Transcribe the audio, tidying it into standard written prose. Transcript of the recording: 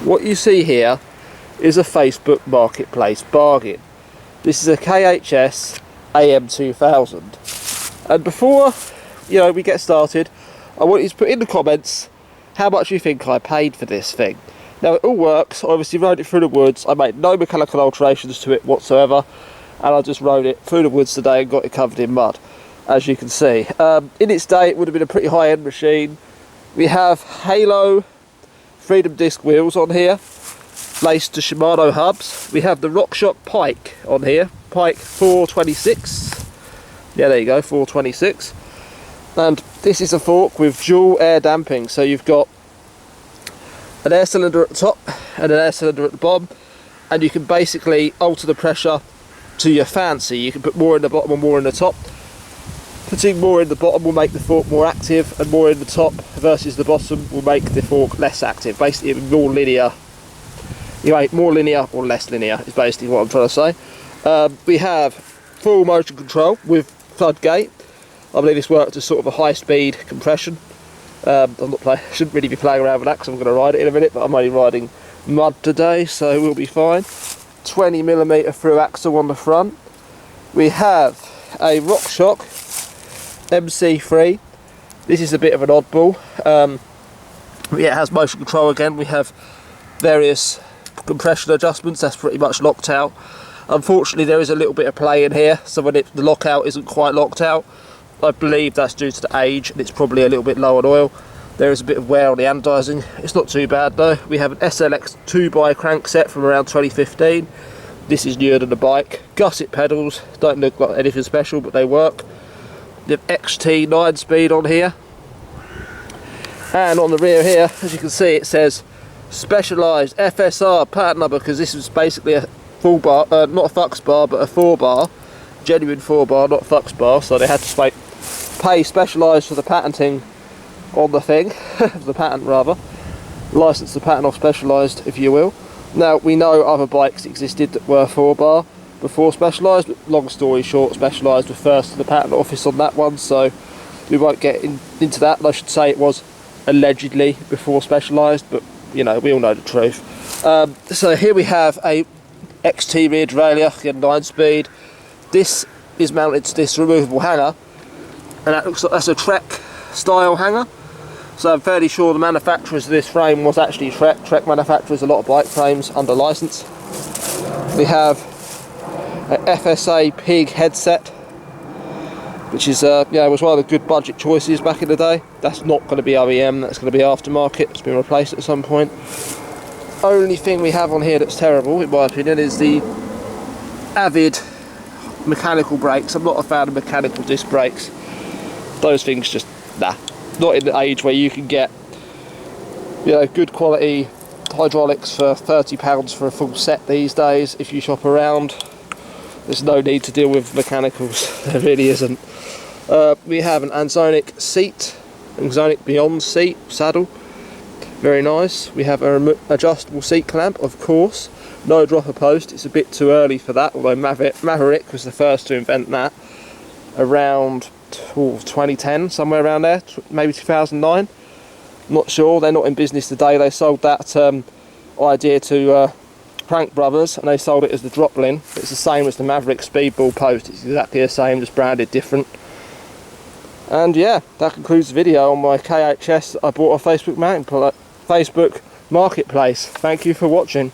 What you see here is a Facebook Marketplace bargain. This is a KHS AM2000. And before we get started, I want you to put in the comments how much you think I paid for this thing. Now it all works. I obviously rode it through the woods. I made no mechanical alterations to it whatsoever, and I just rode it through the woods today and got it covered in mud, as you can see. In its day it would have been a pretty high-end machine. We have Halo Freedom disc wheels on here, laced to Shimano hubs. We have the RockShox PIKE on here, PIKE 426. Yeah, there you go, 426. And this is a fork with dual air damping, so you've got an air cylinder at the top and an air cylinder at the bottom, and you can basically alter the pressure to your fancy. You can put more in the bottom and more in the top. Putting more in the bottom will make the fork more active, and more in the top versus the bottom will make the fork less active. Basically more linear. More linear or less linear is basically what I'm trying to say. We have full motion control with floodgate. I believe this worked as sort of a high speed compression. Shouldn't really be playing around with that because I'm going to ride it in a minute, but I'm only riding mud today, so we'll be fine. 20mm through axle on the front. We have a RockShox MC3. This is a bit of an oddball. It has motion control again. We have various compression adjustments. That's pretty much locked out. Unfortunately, there is a little bit of play in here, so when the lockout isn't quite locked out, I believe that's due to the age, and it's probably a little bit low on oil. There is a bit of wear on the anodizing. It's not too bad though. We have an SLX 2x crankset from around 2015. This is newer than the bike. Gusset pedals, don't look like anything special, but they work. The XT 9-speed on here. And on the rear here, as you can see, it says specialised FSR patent number, because this is basically a full bar, not a Fux bar, but a 4-bar. Genuine 4-bar, not Fux bar, so they had to pay specialised for the patenting on the thing, the patent rather, license the patent off specialised, if you will. Now we know other bikes existed that were 4-bar before specialised, but long story short, specialised were first to the patent office on that one, so we won't get into that. I should say it was allegedly before specialised, but we all know the truth. So here we have a XT rear derailleur, again 9-speed. This is mounted to this removable hanger, and that looks like that's a Trek style hanger. So I'm fairly sure the manufacturers of this frame was actually Trek. Trek manufactures a lot of bike frames under license. We have a FSA PIKE headset, which is was one of the good budget choices back in the day. That's not going to be OEM, that's going to be aftermarket. It's been replaced at some point. Only thing we have on here that's terrible, in my opinion, is the Avid mechanical brakes. I'm not a fan of mechanical disc brakes. Those things just, nah. Not in the age where you can get good quality hydraulics for £30 for a full set these days. If you shop around, there's no need to deal with mechanicals. There really isn't. We have an Ansonic seat, Ansonic Beyond seat, saddle. Very nice. We have an adjustable seat clamp, of course. No dropper post. It's a bit too early for that, although Maverick was the first to invent that around 2010, somewhere around there, maybe 2009. Not sure. They're not in business today. They sold that idea to Prank Brothers, and they sold it as the Droplin. It's the same as the Maverick Speedball post. It's exactly the same, just branded different. And yeah, that concludes the video on my KHS I bought on Facebook Marketplace. Thank you for watching.